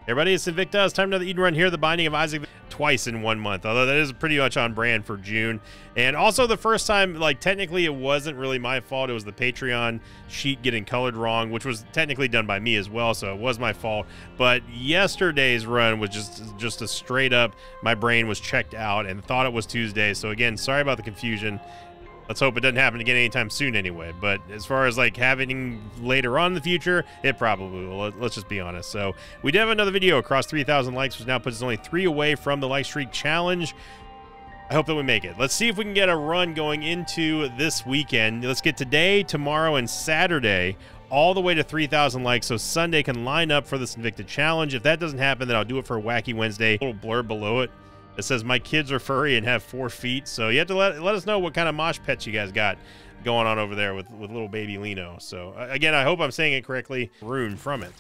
Everybody, it's Invicta. It's time for another Eden run here. The Binding of Isaac twice in 1 month, although that is pretty much on brand for June. And also the first time, like, technically it wasn't really my fault. It was the Patreon sheet getting colored wrong, which was technically done by me as well, so it was my fault. But yesterday's run was just a straight up, my brain was checked out and thought it was Tuesday. So again, sorry about the confusion. Let's hope it doesn't happen again anytime soon anyway. But as far as like having later on in the future, it probably will. Let's just be honest. So we did have another video across 3,000 likes, which now puts us only 3 away from the like streak challenge. I hope that we make it. Let's see if we can get a run going into this weekend. Let's get today, tomorrow, and Saturday all the way to 3,000 likes so Sunday can line up for this Invicta challenge. If that doesn't happen, then I'll do it for Wacky Wednesday. A little blurb below it. It says, my kids are furry and have 4 feet. So you have to let us know what kind of mosh pets you guys got going on over there with little baby Lino. So again, I hope I'm saying it correctly. Rune from it.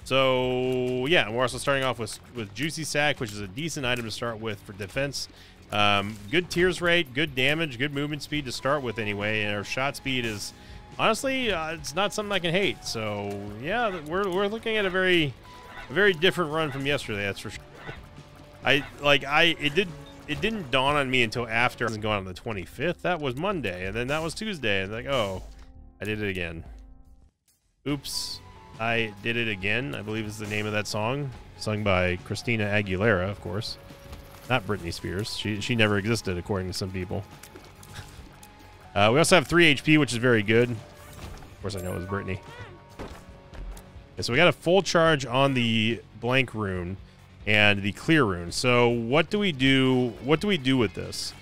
So yeah, we're also starting off with Juicy Sack, which is a decent item to start with for defense. Good tears rate, good damage, good movement speed to start with anyway. And our shot speed is honestly, it's not something I can hate. So yeah, we're looking at a very different run from yesterday. That's for sure. It didn't dawn on me until after I was going on the 25th. That was Monday, and then that was Tuesday. And like, oh, I did it again. Oops, I did it again. I believe is the name of that song, sung by Christina Aguilera, of course, not Britney Spears. She never existed, according to some people. We also have 3 HP, which is very good. Of course, I know it was Britney. Okay, so we got a full charge on the blank rune and the clear rune. So what do we do? What do we do with this?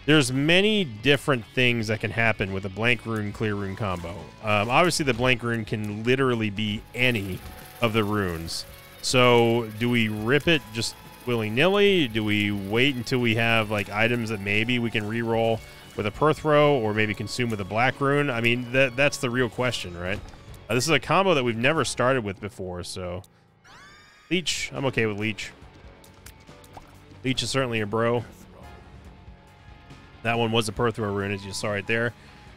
There's many different things that can happen with a blank rune clear rune combo. Obviously the blank rune can literally be any of the runes. So do we rip it just willy-nilly? Do we wait until we have like items that maybe we can re-roll with a Perthro or maybe consume with a black rune? I mean, that's the real question, right? This is a combo that we've never started with before, so Leech, I'm okay with Leech. Leech is certainly a bro. That one was a Perthro rune, as you saw right there.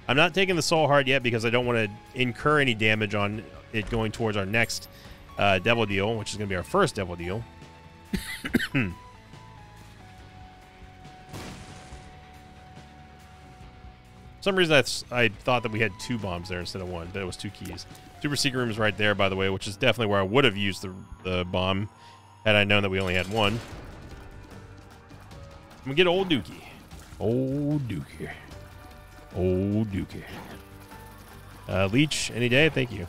I'm not taking the Soul Heart yet because I don't want to incur any damage on it going towards our next Devil Deal, which is going to be our first Devil Deal. For some reason I thought that we had 2 bombs there instead of 1, but it was 2 keys. Super Secret Room is right there, by the way, which is definitely where I would have used the bomb had I known that we only had 1. I'm gonna get Old Dookie. Old Dookie. Old Dookie. Leech any day, thank you.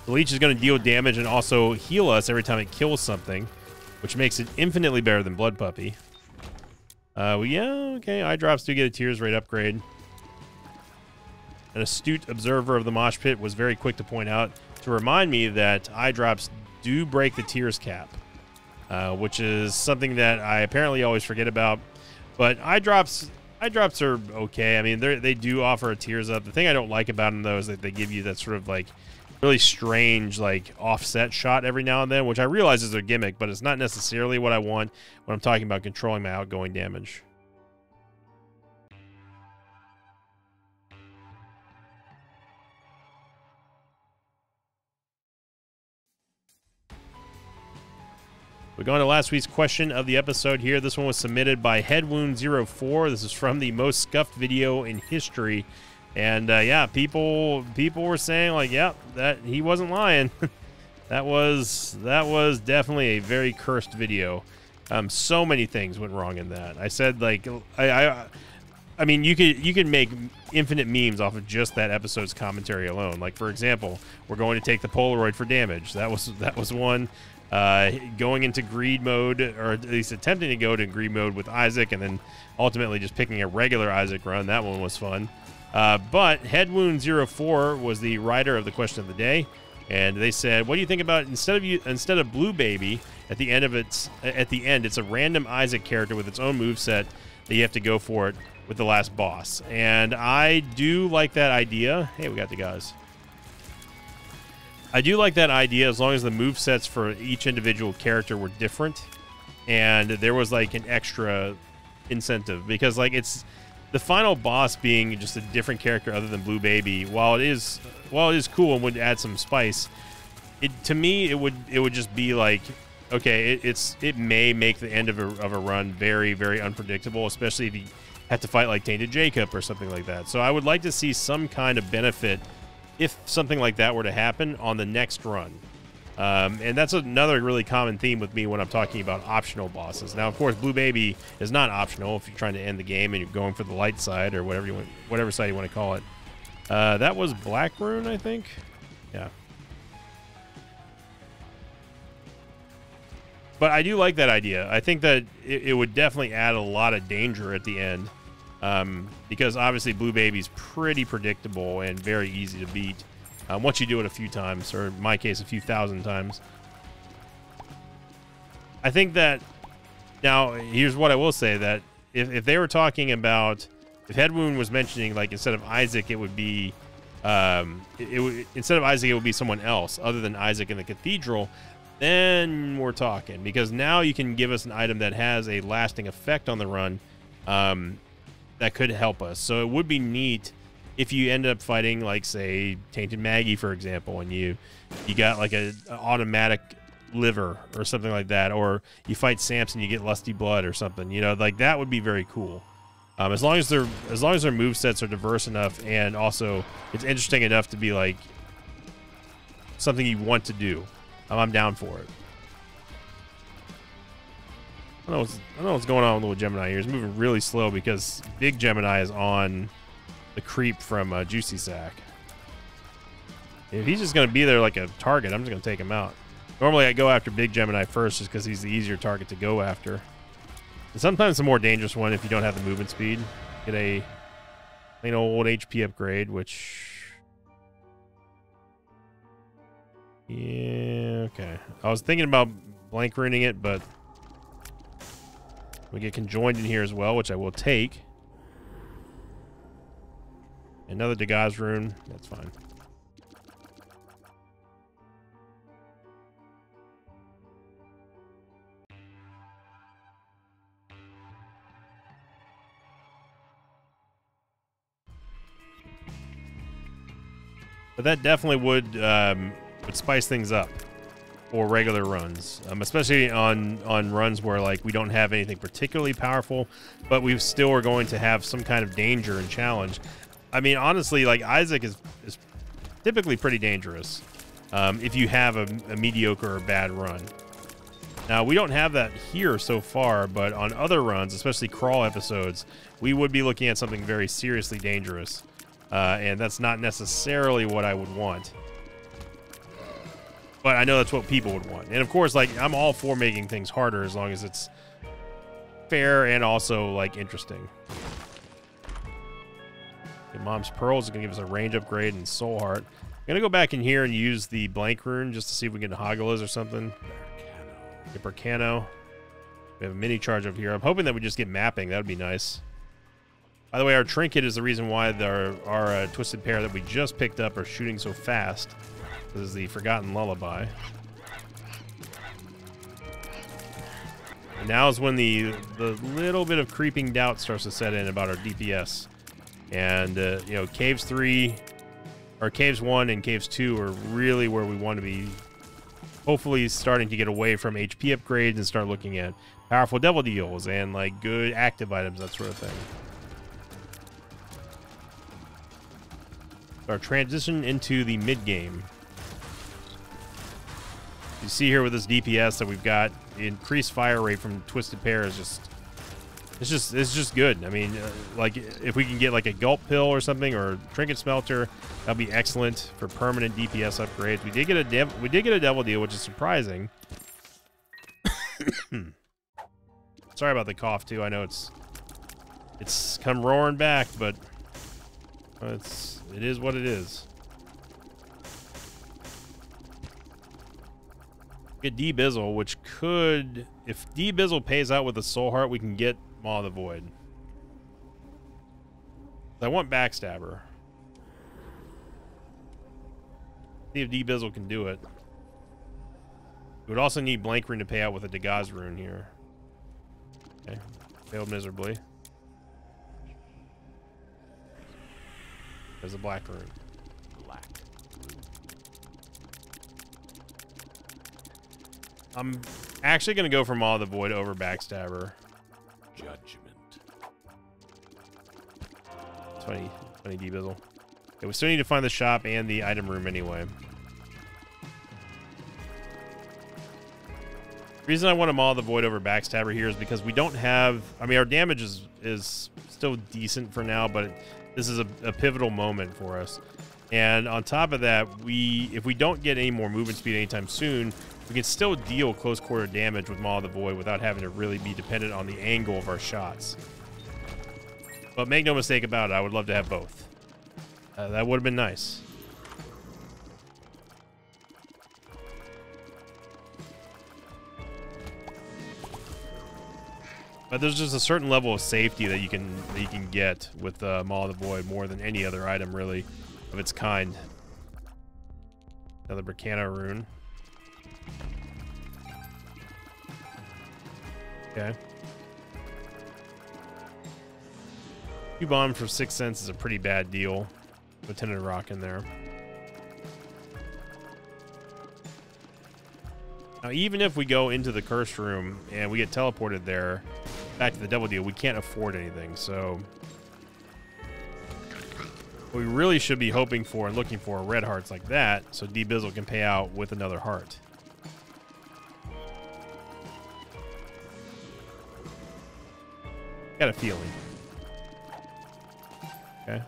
The Leech is going to deal damage and also heal us every time it kills something, which makes it infinitely better than Blood Puppy. Yeah, okay. Eye drops do get a tears rate upgrade. An astute observer of the mosh pit was very quick to point out to remind me that eye drops do break the tears cap, which is something that I apparently always forget about. But eye drops are okay. I mean, they do offer a tears up. The thing I don't like about them though is that they give you that sort of like really strange like offset shot every now and then, which I realize is a gimmick, but it's not necessarily what I want when I'm talking about controlling my outgoing damage. We're going to last week's question of the episode here. This one was submitted by Headwound04. This is from the most scuffed video in history. And yeah, people were saying like, yeah, that he wasn't lying. that was definitely a very cursed video. So many things went wrong in that. I said like I mean, you could make infinite memes off of just that episode's commentary alone. Like for example, we're going to take the Polaroid for damage. That was one. Going into greed mode, or at least attempting to go to greed mode with Isaac, and then ultimately just picking a regular Isaac run. That one was fun. But Headwound04 was the writer of the question of the day, and they said, "What do you think about instead of Blue Baby at the end it's a random Isaac character with its own moveset that you have to go for it with the last boss?" And I do like that idea. Hey, we got the guys. I do like that idea as long as the movesets for each individual character were different and there was like an extra incentive, because like it's the final boss being just a different character other than Blue Baby. While it is cool and would add some spice, to me it would just be like, okay, it may make the end of a run very, very unpredictable, especially if you have to fight like Tainted Jacob or something like that. So I would like to see some kind of benefit if something like that were to happen on the next run. And that's another really common theme with me when I'm talking about optional bosses. Now, of course, Blue Baby is not optional if you're trying to end the game and you're going for the light side or whatever side you want to call it. That was Black Rune, I think. Yeah. But I do like that idea. I think that it would definitely add a lot of danger at the end. Because obviously Blue Baby's pretty predictable and very easy to beat. Once you do it a few times, or in my case, a few thousand times. I think that, now, here's what I will say, that if they were talking about, if Headwound was mentioning, like, instead of Isaac, it would be, instead of Isaac, it would be someone else, other than Isaac in the Cathedral, then we're talking. Because now you can give us an item that has a lasting effect on the run, that could help us. So it would be neat if you end up fighting, like, say, Tainted Maggie, for example, and you got like an automatic liver or something like that, or you fight Samson, you get Lusty Blood or something. You know, like, that would be very cool. As long as their movesets are diverse enough, and also it's interesting enough to be like something you want to do. I'm down for it. I don't know what's going on with little Gemini here. He's moving really slow because Big Gemini is on the creep from Juicy Sack. If he's just going to be there like a target, I'm just going to take him out. Normally I go after Big Gemini first just because he's the easier target to go after. And sometimes the more dangerous one if you don't have the movement speed. Get a plain old HP upgrade, which... yeah, okay. I was thinking about blank ruining it, but we get conjoined in here as well, which I will take. Another Dagaz rune. That's fine. But that definitely would spice things up for regular runs, especially on runs where, like, we don't have anything particularly powerful, but we still are going to have some kind of danger and challenge. I mean, honestly, like, Isaac is typically pretty dangerous if you have a mediocre or bad run. Now, we don't have that here so far, but on other runs, especially crawl episodes, we would be looking at something very seriously dangerous. And that's not necessarily what I would want. But I know that's what people would want. And of course, like, I'm all for making things harder as long as it's fair and also, like, interesting. Okay, Mom's Pearls is going to give us a range upgrade and Soul Heart. I'm going to go back in here and use the blank rune just to see if we can get Hagelas or something. Get Berkano. We have a mini charge over here. I'm hoping that we just get mapping. That would be nice. By the way, our trinket is the reason why our Twisted Pair that we just picked up are shooting so fast. This is the Forgotten Lullaby. And now is when the little bit of creeping doubt starts to set in about our DPS. And, you know, Caves 3, or Caves 1 and Caves 2 are really where we want to be. Hopefully starting to get away from HP upgrades and start looking at powerful devil deals and, like, good active items, that sort of thing. Our transition into the mid game. You see here with this DPS that we've got, the increased fire rate from Twisted Pair is just it's just good. I mean, like, if we can get like a Gulp Pill or something, or Trinket Smelter, that'll be excellent for permanent DPS upgrades. We did get a Devil Deal, which is surprising. Sorry about the cough too. I know it's come roaring back, but it is what it is. Get D-Bizzle, which could, if D-Bizzle pays out with the Soul Heart, we can get Maw of the Void. I want Backstabber. See if D-Bizzle can do it. We would also need Blank Rune to pay out with a Dagaz rune here. Okay, failed miserably. There's a Black Rune. Black. I'm actually going to go for Maw of the Void over Backstabber. Judgment. 20 D-Bizzle. Okay, we still need to find the shop and the item room anyway. The reason I want to Maw the Void over Backstabber here is because we don't have... I mean, our damage is still decent for now, but this is a pivotal moment for us. And on top of that, if we don't get any more movement speed anytime soon, we can still deal close quarter damage with Maw of the Void without having to really be dependent on the angle of our shots. But make no mistake about it, I would love to have both. That would have been nice. But there's just a certain level of safety that you can get with Maw of the Void more than any other item really of its kind. Another Bracana rune. Okay. 2 bombs for 6 cents is a pretty bad deal. With Tinted Rock in there. Now, even if we go into the Cursed Room and we get teleported there, back to the Devil Deal, we can't afford anything, so... what we really should be hoping for and looking for are red hearts like that, so D-Bizzle can pay out with another heart. Got a feeling. Okay.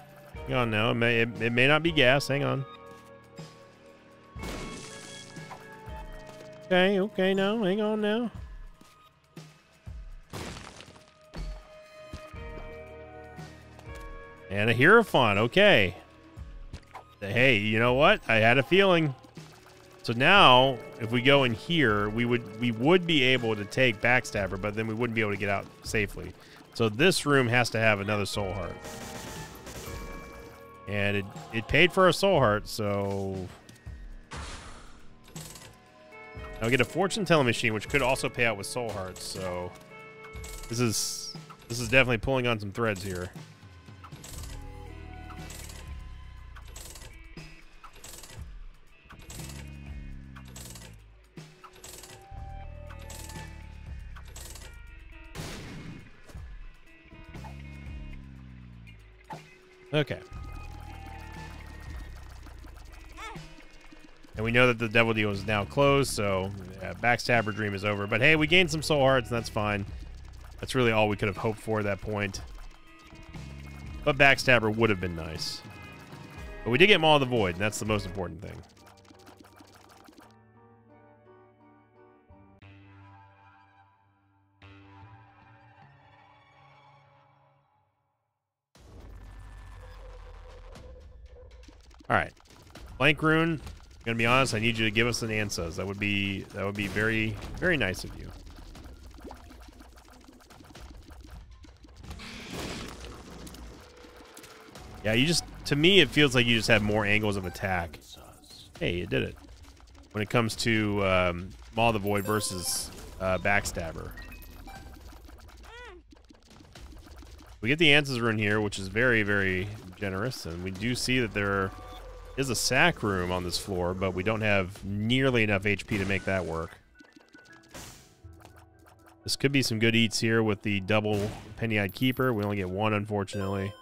Hang on now. It may not be gas. Hang on. Okay, now. Hang on now. And a Hierophant. Okay. Hey, you know what? I had a feeling. So now, if we go in here, we would be able to take Backstabber, but then we wouldn't be able to get out safely. So this room has to have another Soul Heart. And it paid for a Soul Heart, so... I'll get a Fortune Telling Machine, which could also pay out with Soul Hearts, so... This is definitely pulling on some threads here. Okay. And we know that the Devil Deal is now closed, so Backstabber Dream is over. But hey, we gained some Soul Hearts, and that's fine. That's really all we could have hoped for at that point. But Backstabber would have been nice. But we did get Maw of the Void, and that's the most important thing. All right, Blank Rune. I'm gonna be honest. I need you to give us an Ansuz. That would be very, very nice of you. Yeah, to me, it feels like you just have more angles of attack. Hey, you did it. When it comes to Maw of the Void versus Backstabber. We get the Ansuz rune here, which is very, very generous, and we do see that there is a sack room on this floor, but we don't have nearly enough HP to make that work. This could be some good eats here with the double Penny-Eyed Keeper. We only get one, unfortunately.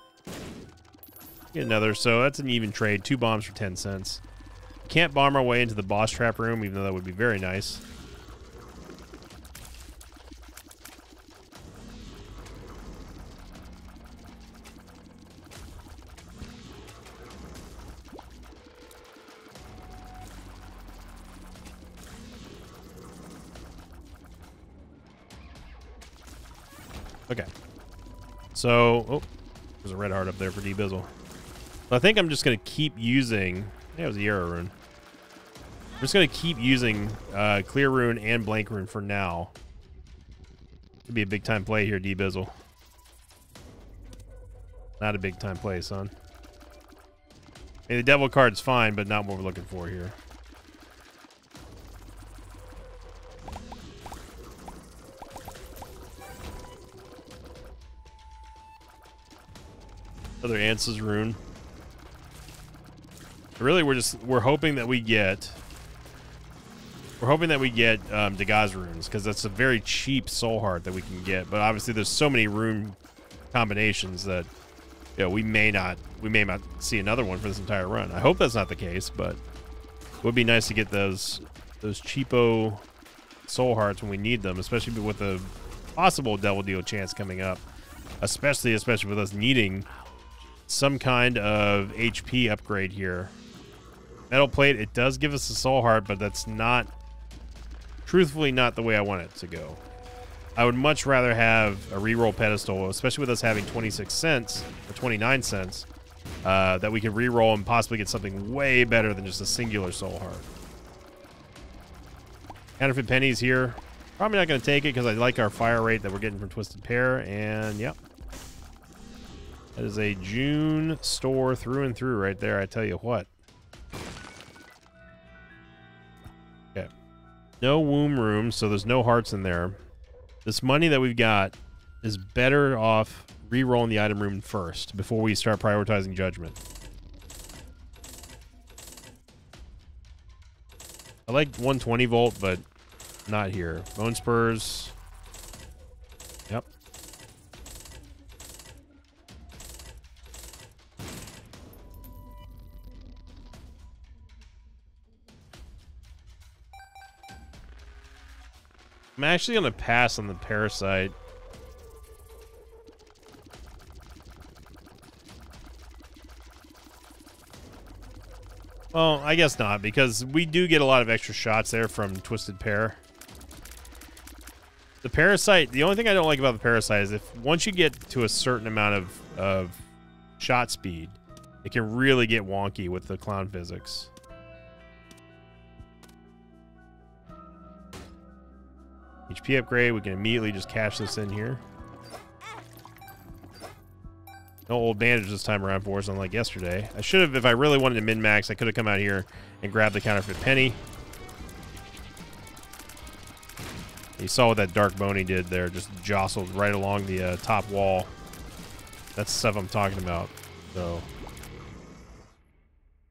Get another, so that's an even trade. 2 bombs for 10 cents. Can't bomb our way into the boss trap room, even though that would be very nice. Okay. So, oh, there's a red heart up there for D-Bizzle. I think I'm just going to keep using... Yeah, it was the Arrow Rune. I'm just going to keep using Clear Rune and Blank Rune for now. Could be a big-time play here, D-Bizzle. Not a big-time play, son. I mean, the Devil card's fine, but not what we're looking for here. Another Ansuz rune. Really, we're hoping that we're We're hoping that we get Dagaz runes, because that's a very cheap soul heart that we can get. But obviously, there's so many rune combinations that we may not see another one for this entire run. I hope that's not the case, but it would be nice to get those cheapo soul hearts when we need them, especially with a possible Devil Deal chance coming up. Especially with us needing some kind of HP upgrade here. Metal plate, it does give us a soul heart, but that's not, truthfully, not the way I want it to go. I would much rather have a reroll pedestal, especially with us having 26 cents or 29 cents, that we can reroll and possibly get something way better than just a singular soul heart. Counterfeit pennies here. Probably not going to take it because I like our fire rate that we're getting from Twisted Pair, and yep. That is a June store through and through right there, I tell you what. Okay. No womb room, so there's no hearts in there. This money that we've got is better off re-rolling the item room first before we start prioritizing judgment. I like 120 volt, but not here. Bone spurs. Yep. I'm actually going to pass on the parasite. Well, I guess not, because we do get a lot of extra shots there from Twisted Pair. The parasite, the only thing I don't like about the parasite is if once you get to a certain amount of shot speed, it can really get wonky with the clown physics. HP upgrade, we can immediately just cash this in here. No old bandage this time around for us, unlike yesterday. I should have, if I really wanted to min-max, I could have come out here and grabbed the counterfeit penny. You saw what that Dark Bony did there, just jostled right along the top wall. That's the stuff I'm talking about. So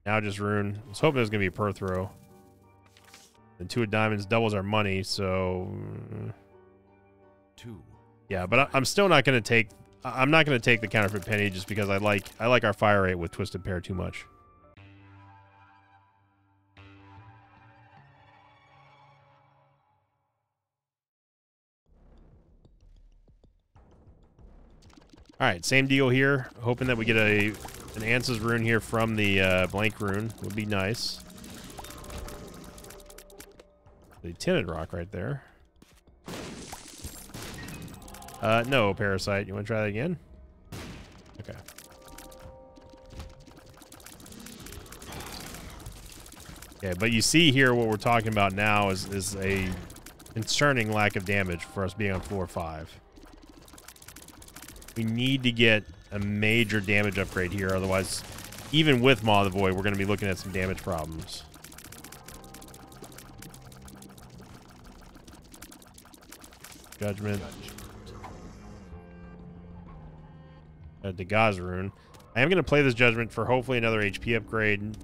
now just rune. I was hoping it was going to be a per throw. And 2 of diamonds doubles our money, so 2. Yeah, but I'm still not going to take. I'm not going to take the counterfeit penny just because I like our fire rate with Twisted Pair too much. All right, same deal here. Hoping that we get an Ansuz rune here from the blank rune would be nice. The tinted rock right there. No, parasite. You want to try that again? Okay. Okay, but you see here what we're talking about now is a concerning lack of damage for us being on floor 5. We need to get a major damage upgrade here, otherwise, even with Maw of the Void, we're going to be looking at some damage problems. Judgment. Dagaz rune. I am going to play this Judgment for hopefully another HP upgrade.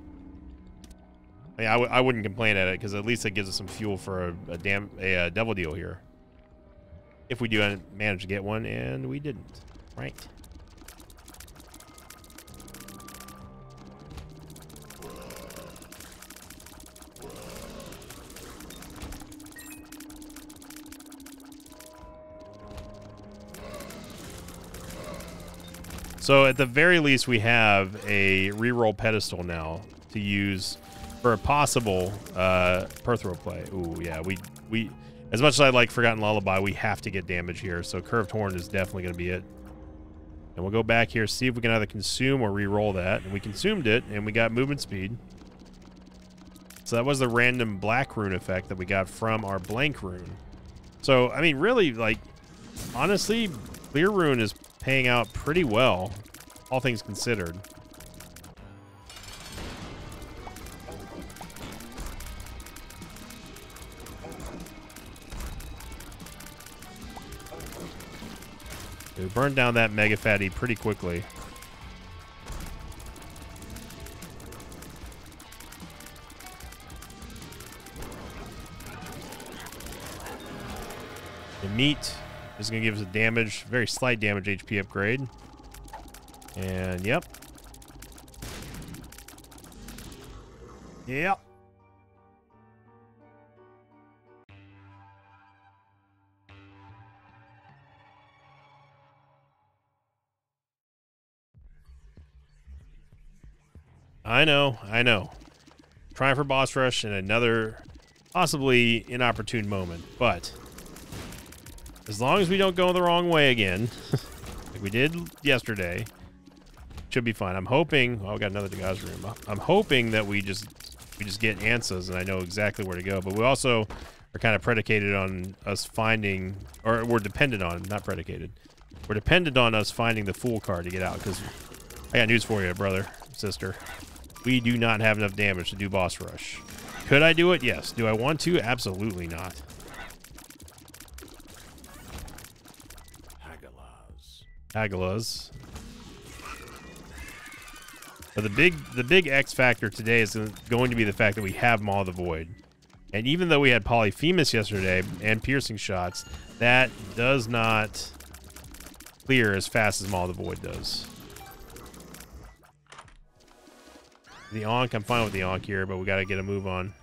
I mean, I wouldn't complain at it because at least it gives us some fuel for a Devil Deal here. If we do manage to get one, and we didn't. Right. So at the very least, we have a reroll pedestal now to use for a possible per throw play. Ooh, yeah, we as much as I like Forgotten Lullaby, we have to get damage here. So Curved Horn is definitely going to be it. And we'll go back here, see if we can either consume or reroll that. And we consumed it, and we got movement speed. So that was the random black rune effect that we got from our blank rune. So, I mean, really, like, honestly, clear rune is paying out pretty well, all things considered. We burned down that Mega Fatty pretty quickly. The meat is going to give us a damage, very slight damage HP upgrade. And yep. Yep. I know. Trying for boss rush in another possibly inopportune moment, but as long as we don't go the wrong way again, like we did yesterday, should be fine. I'm hoping. Oh, we got another Dagaz room. I'm hoping that we just get answers and I know exactly where to go. But we also are kind of predicated on us finding, or we're dependent on, not predicated. We're dependent on us finding the Fool card to get out. Because I got news for you, brother, sister. We do not have enough damage to do boss rush. Could I do it? Yes. Do I want to? Absolutely not. Hagalaz. But the big X factor today is going to be the fact that we have Maw of the Void. And even though we had Polyphemus yesterday and piercing shots, that does not clear as fast as Maw of the Void does. The Ankh, I'm fine with the Ankh here, but we got to get a move on.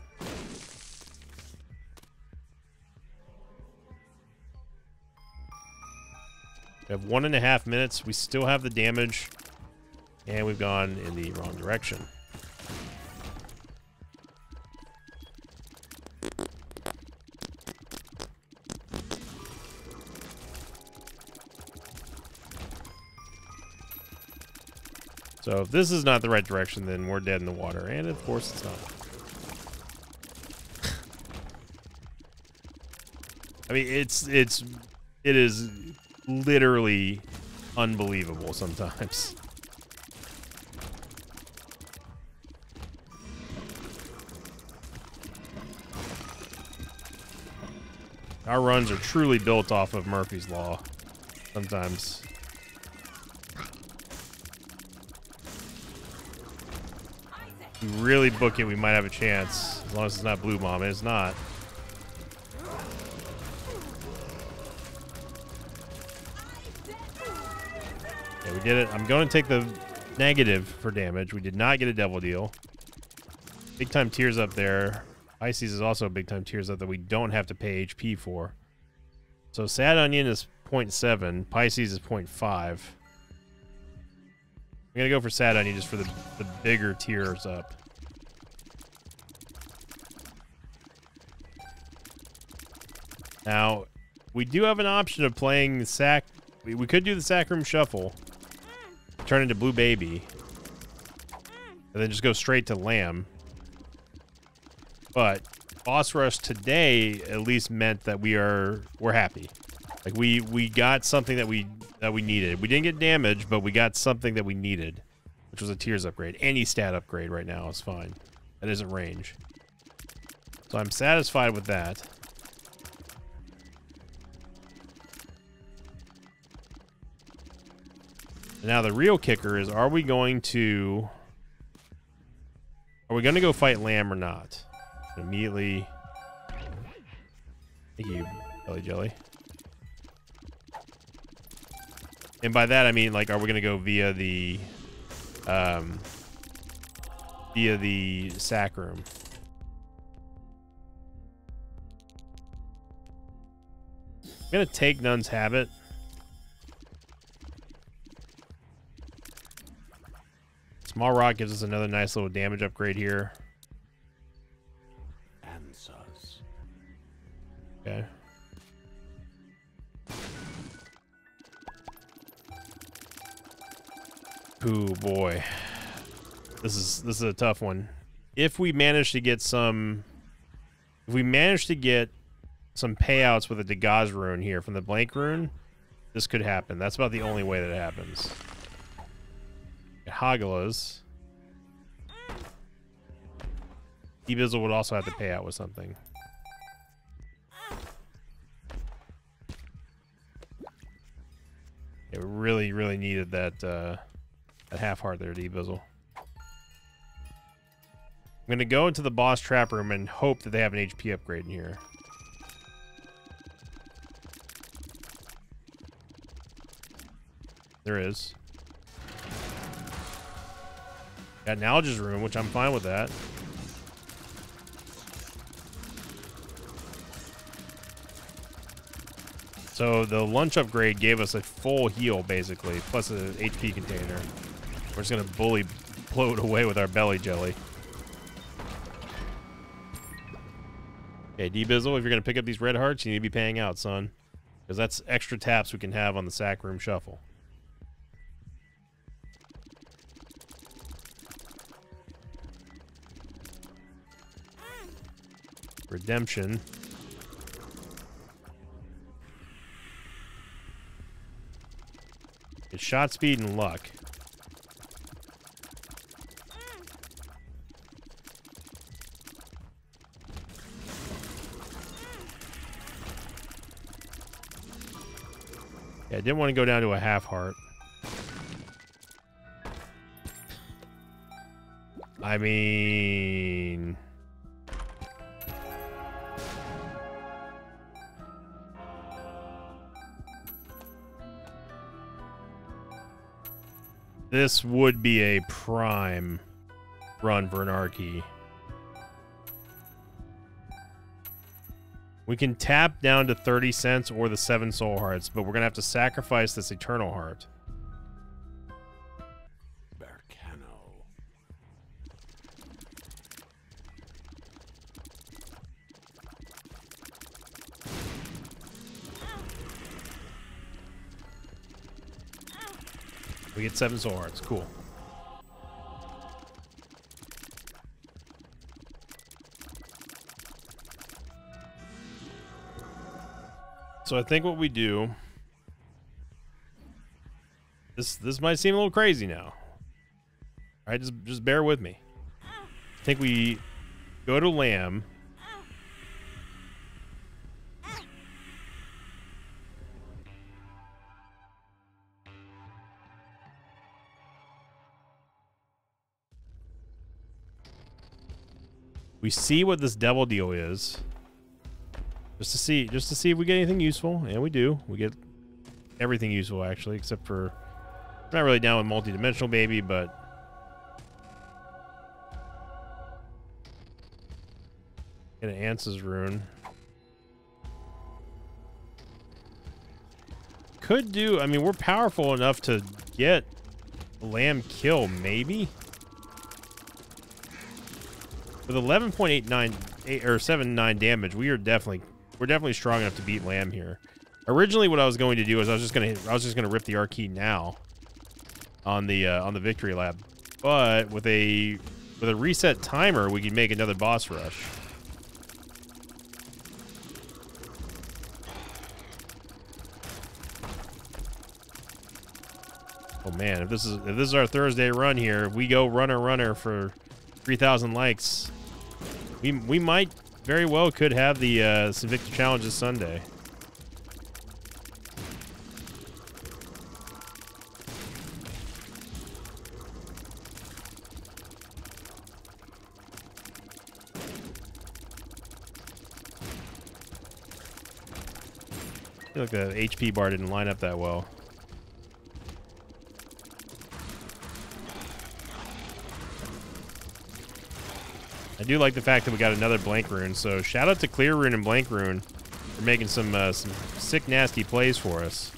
We have 1.5 minutes. We still have the damage, and we've gone in the wrong direction. So if this is not the right direction, then we're dead in the water. And of course it's not. I mean, it is literally unbelievable sometimes. Our runs are truly built off of Murphy's Law sometimes. If we really book it, we might have a chance. As long as it's not Blue Bomb. It's not. Yeah, we did it. I'm going to take the negative for damage. We did not get a Devil Deal. Big time tears up there. Pisces is also a big time tears up that we don't have to pay HP for. So Sad Onion is 0.7. Pisces is 0.5. I'm going to go for Sad Onion just for the bigger tiers up. Now, we do have an option of playing the Sack. We could do the Sack Room Shuffle. Turn into Blue Baby. And then just go straight to Lamb. But boss rush today at least meant that we're happy. Like we got something that we needed. We didn't get damage, but we got something that we needed, which was a tears upgrade. Any stat upgrade right now is fine. That isn't range. So I'm satisfied with that. And now the real kicker is, are we going to go fight Lamb or not? Immediately. Thank you, Jelly Jelly. And by that I mean, like, are we gonna go via the Sack Room? I'm gonna take Nun's Habit. Small Rock gives us another nice little damage upgrade here. Okay. Ooh, boy. This is a tough one. If we manage to get some payouts with a Dagaz rune here from the blank rune, this could happen. That's about the only way that it happens. Hagalaz. Ebizzle would also have to pay out with something. It really, really needed that that half heart there, Ebizzle. I'm gonna go into the boss trap room and hope that they have an HP upgrade in here. There is. Got an Alga's Rune, which I'm fine with that. So the lunch upgrade gave us a full heal, basically, plus an HP container. We're just going to bully bloat away with our belly jelly. Okay, D-Bizzle, if you're going to pick up these red hearts, you need to be paying out, son. Because that's extra taps we can have on the sack room shuffle. Redemption. It's shot speed and luck. Yeah, I didn't want to go down to a half heart. I mean... this would be a prime run for an R-Key. We can tap down to 30 cents or the 7 soul hearts, but we're going to have to sacrifice this eternal heart. We get 7 soul hearts. Cool. So I think what we do... This might seem a little crazy now. Alright, just bear with me. I think we go to Lamb. We see what this devil deal is. Just to see if we get anything useful. And we do. We get everything useful, actually, except for... I'm not really down with multi-dimensional baby, but... Get an Ans's rune. Could do... I mean, we're powerful enough to get a Lamb kill, maybe? With 11.89 or 79 damage, we're definitely strong enough to beat Lamb here. Originally, what I was going to do is I was just gonna rip the R-Key now on the victory lap, but with a reset timer, we can make another boss rush. Oh man, if this is our Thursday run here, we go runner for 3,000 likes. We might very well could have the Sinvicta Challenge this Sunday. I feel like the HP bar didn't line up that well. I do like the fact that we got another blank rune, so shout out to Clear Rune and Blank Rune for making some sick, nasty plays for us.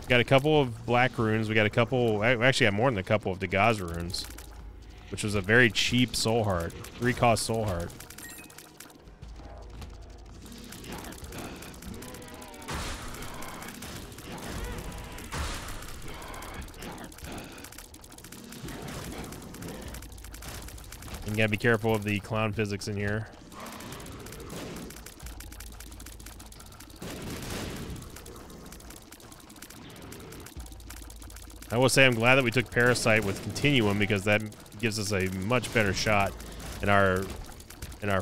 We got a couple of black runes. We got a couple... We actually got more than a couple of Dagaz runes, which was a very cheap soul heart. 3-cost soul heart. You gotta be careful of the clown physics in here. I will say I'm glad that we took Parasite with Continuum, because that gives us a much better shot in our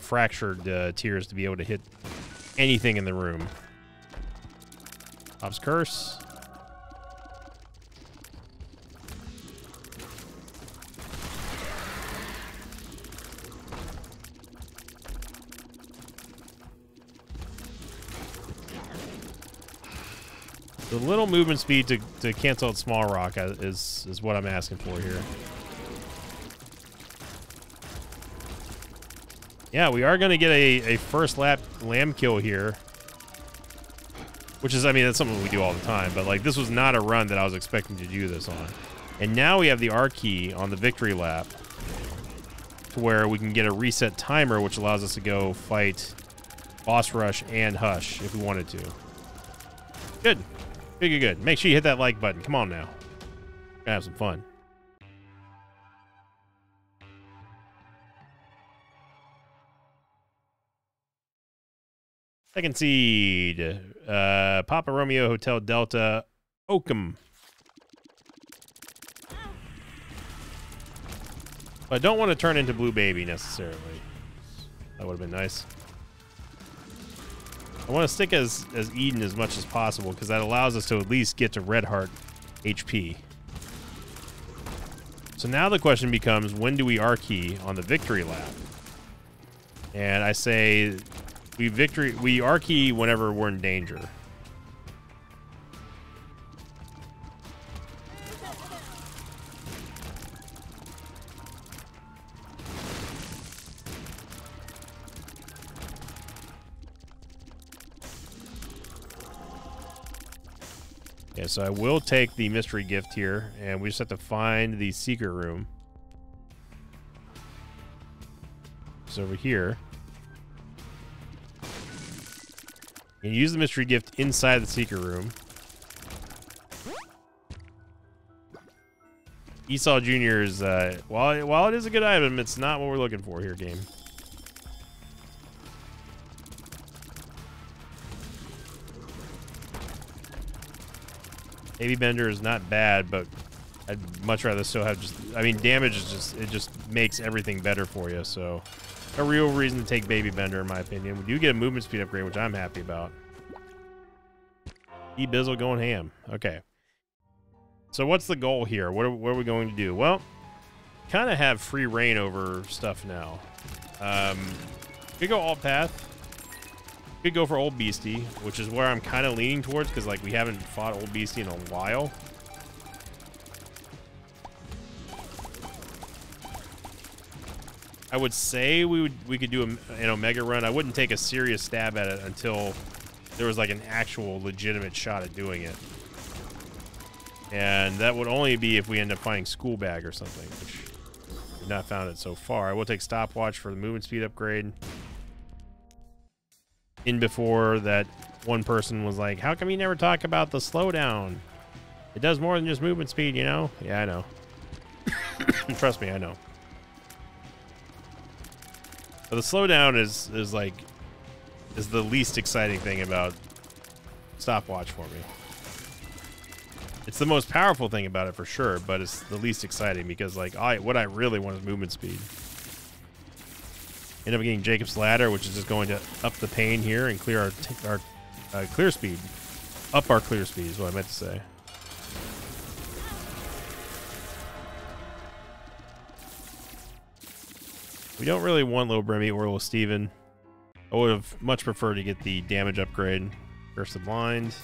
fractured tiers to be able to hit anything in the room. Ob's Curse. The little movement speed to cancel out Small Rock is what I'm asking for here. Yeah, we are going to get a first lap lamb kill here. Which is, I mean, that's something we do all the time. But, like, this was not a run that I was expecting to do this on. And now we have the R key on the victory lap. To where we can get a reset timer, which allows us to go fight Boss Rush and Hush if we wanted to. Good. Good, good, good. Make sure you hit that like button. Come on now. We're gonna have some fun. Second seed. Papa Romeo Hotel Delta Oakham. But I don't want to turn into Blue Baby necessarily. That would have been nice. I want to stick as Eden as much as possible because that allows us to at least get to Red Heart HP. So now the question becomes, when do we R-key on the victory lap? And I say we R-key whenever we're in danger. Okay, so I will take the mystery gift here, and we just have to find the secret room. It's over here. And use the mystery gift inside the secret room. Esau Jr. is, while it is a good item, it's not what we're looking for here, game. Baby Bender is not bad, but I'd much rather still have just... I mean, damage is just... It just makes everything better for you, so... A real reason to take Baby Bender, in my opinion. We do get a movement speed upgrade, which I'm happy about. E-Bizzle going ham. Okay. So what's the goal here? What are we going to do? Well, kind of have free reign over stuff now. Could go alt path. Could go for Old Beastie, which is where I'm kind of leaning towards because, like, we haven't fought Old Beastie in a while. I would say we could do an Omega run. I wouldn't take a serious stab at it until there was like an actual legitimate shot at doing it. And that would only be if we end up finding School Bag or something, which we've not found it so far. I will take Stopwatch for the movement speed upgrade. In before that one person was like, how come you never talk about the slowdown? It does more than just movement speed, you know? Yeah, I know. Trust me, I know. But the slowdown is the least exciting thing about Stopwatch for me. It's the most powerful thing about it for sure, but it's the least exciting because, like, what I really want is movement speed. End up getting Jacob's Ladder, which is just going to up the pain here and clear our clear speed. Up our clear speed is what I meant to say. We don't really want Little Brimmy or Little Steven. I would have much preferred to get the damage upgrade. Curse the Blind.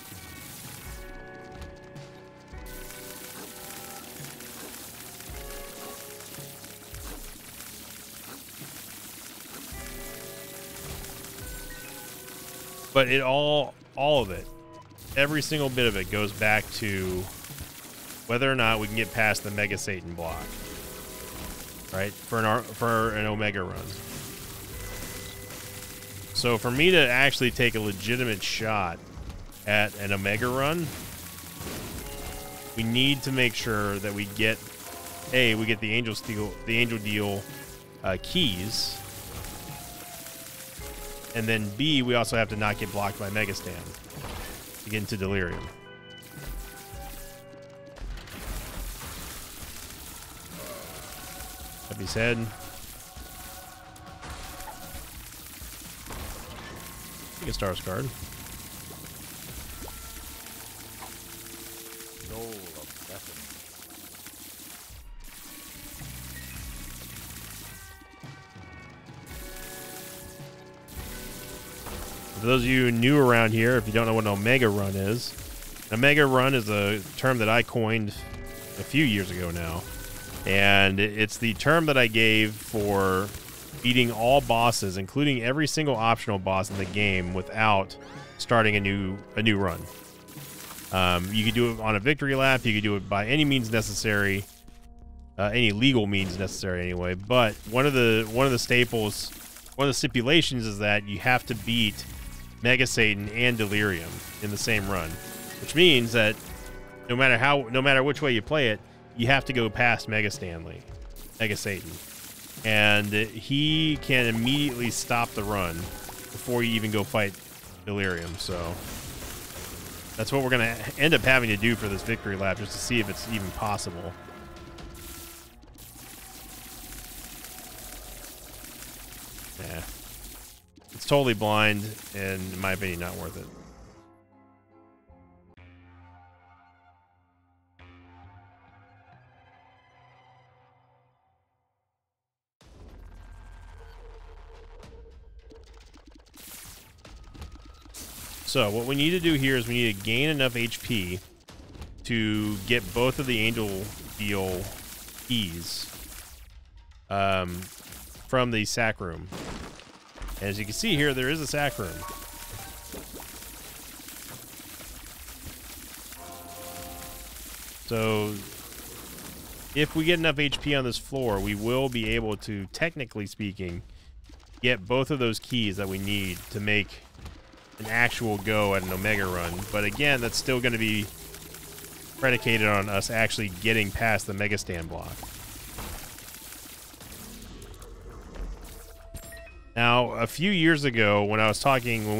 But it all of it, every single bit of it goes back to whether or not we can get past the Mega Satan block, right? For an Omega run. So for me to actually take a legitimate shot at an Omega run, we need to make sure that we get the Angel Deal keys. And then B, we also have to not get blocked by Mega Stan to get into Delirium. Heavy's head. Take a Stars card. Soul of Bethany. For those of you new around here, if you don't know what an Omega run is, Omega Run is a term that I coined a few years ago now. And it's the term that I gave for beating all bosses, including every single optional boss in the game, without starting a new run. You could do it on a victory lap. You could do it by any means necessary, any legal means necessary anyway. But one of the staples, one of the stipulations is that you have to beat Mega Satan and Delirium in the same run, which means that no matter which way you play it, you have to go past Mega Satan, and he can immediately stop the run before you even go fight Delirium. So that's what we're going to end up having to do for this victory lap, just to see if it's even possible. Yeah. It's totally blind, and in my opinion, not worth it. So what we need to do here is we need to gain enough HP to get both of the Angel Deal keys from the sack room. And as you can see here, there is a sack room. So if we get enough HP on this floor, we will be able to, technically speaking, get both of those keys that we need to make an actual go at an Omega Run. But again, that's still going to be predicated on us actually getting past the Mega Stand block. Now, a few years ago, when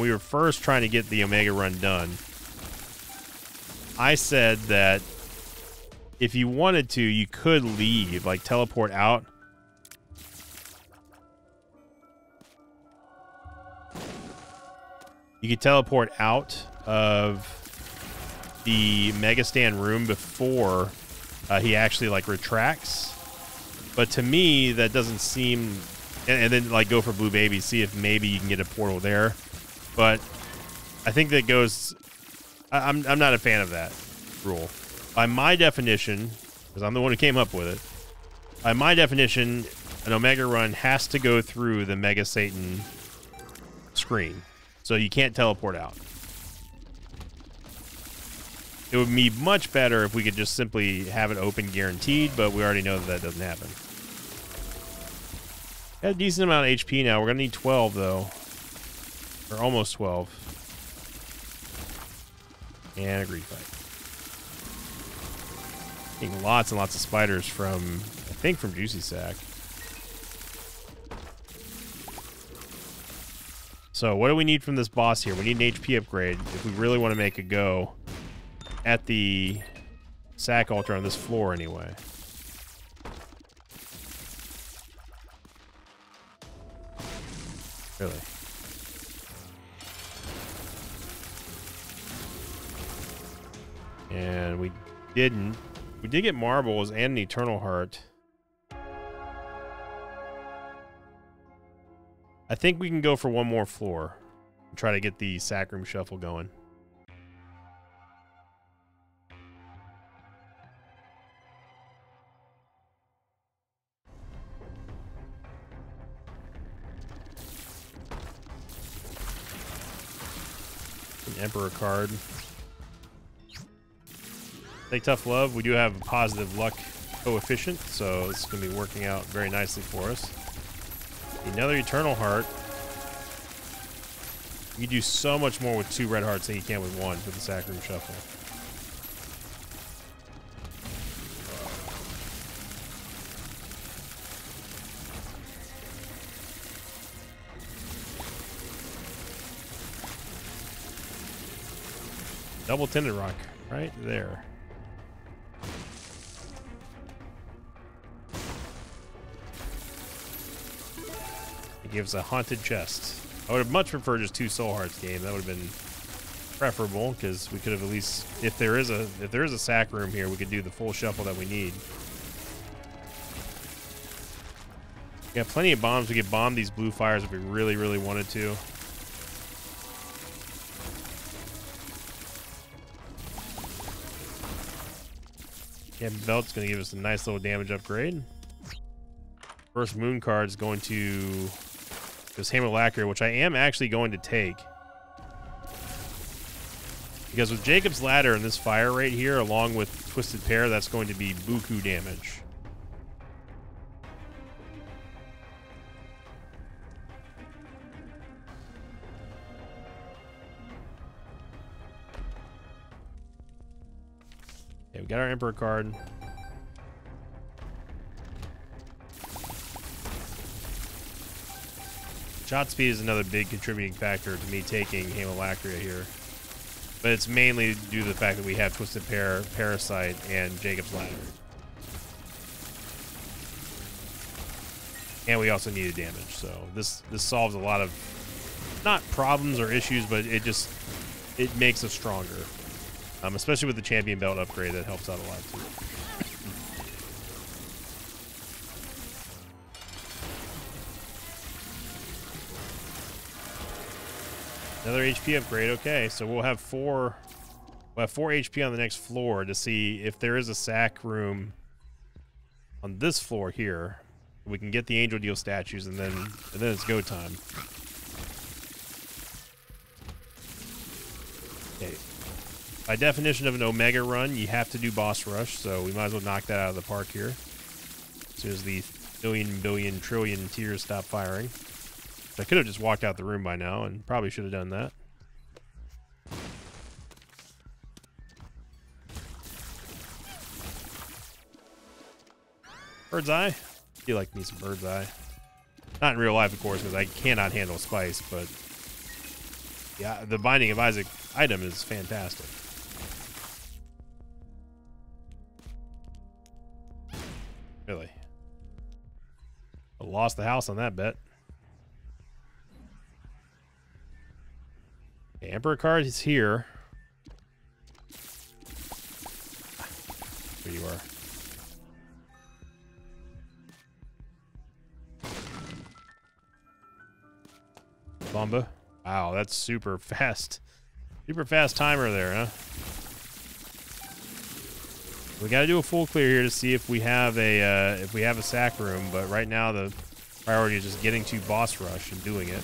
we were first trying to get the Omega Run done, I said that if you wanted to, you could leave, like teleport out. You could teleport out of the Mega Stand room before he actually like retracts. But to me, that doesn't seem... And then like go for Blue Baby, see if maybe you can get a portal there. But I think that goes... I'm not a fan of that rule. By my definition, because I'm the one who came up with it, by my definition, an Omega Run has to go through the Mega Satan screen. So you can't teleport out. It would be much better if we could just simply have it open guaranteed, but we already know that that doesn't happen. Got a decent amount of HP now. We're going to need 12, though. Or almost 12. And a greed fight. Getting lots and lots of spiders from, I think, from Juicy Sack. So what do we need from this boss here? We need an HP upgrade if we really want to make a go at the sack altar on this floor anyway. Really. And we didn't. We did get marbles and an Eternal Heart. I think we can go for one more floor and try to get the sack room shuffle going. An Emperor card. Take Tough Love. We do have a positive luck coefficient, so it's going to be working out very nicely for us. Another Eternal Heart. You can do so much more with 2 red hearts than you can with 1 with the sack room shuffle. Double Tinted Rock right there. It gives a Haunted Chest. I would have much preferred just 2 Soul Hearts game. That would have been preferable, because we could have at least, if there is a sack room here, we could do the full shuffle that we need. We got plenty of bombs. We could bomb these blue fires if we really, really wanted to. Champion Belt's going to give us a nice little damage upgrade. First moon card is going to this Hammer Lacquer, which I am actually going to take. Because with Jacob's Ladder and this fire right here, along with Twisted Pair, that's going to be buku damage. Okay, we got our Emperor card. Shot speed is another big contributing factor to me taking Haemolacria here. But it's mainly due to the fact that we have Twisted Pair, Parasite, and Jacob's Ladder. And we also needed damage, so this solves a lot of, not problems or issues, but it makes us stronger. Especially with the Champion Belt upgrade, that helps out a lot too. Another HP upgrade. Okay, so we'll have 4 HP on the next floor to see if there is a sack room on this floor here. We can get the Angel Deal statues, and then it's go time. Okay. By definition of an Omega run, you have to do boss rush, so we might as well knock that out of the park here. As soon as the million, billion, trillion tears stop firing. I could have just walked out the room by now, and probably should have done that. Bird's Eye. I feel like me some Bird's Eye. Not in real life, of course, because I cannot handle spice, but yeah, the Binding of Isaac item is fantastic. Really. I lost the house on that bet. Okay, Emperor card is here. There you are. Bomba. Wow, that's super fast. Super fast timer there, huh? We got to do a full clear here to see if we have a sack room, but right now the priority is just getting to boss rush and doing it.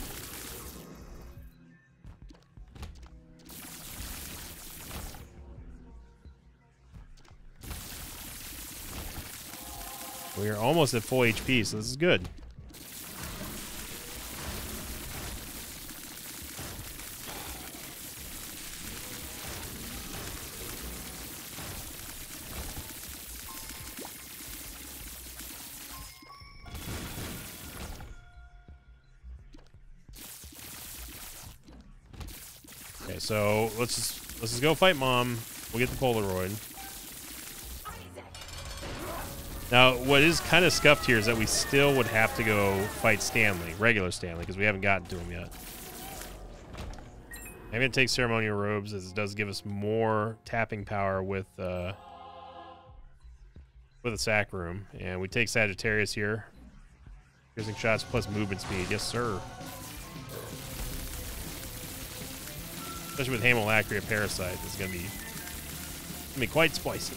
We are almost at full HP, so this is good. Okay, so let's just go fight Mom. We'll get the Polaroid. Now, what is kind of scuffed here is that we still would have to go fight Stanley, regular Stanley, because we haven't gotten to him yet. I'm going to take Ceremonial Robes, as it does give us more tapping power with a sack room. And we take Sagittarius here. Piercing shots plus movement speed. Yes, sir. Especially with Haemolacria Parasite, it's going to be quite spicy.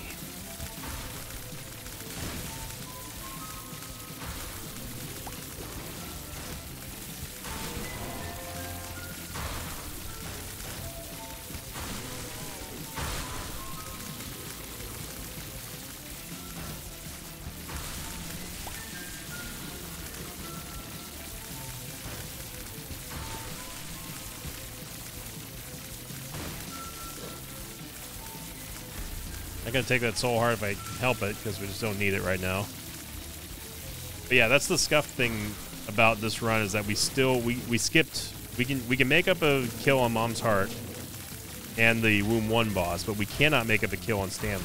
I'm gonna take that Soul Heart if I can help it, because we just don't need it right now. But yeah, that's the scuffed thing about this run, is that we skipped. We can make up a kill on Mom's Heart and the Womb 1 boss, but we cannot make up a kill on Stanley.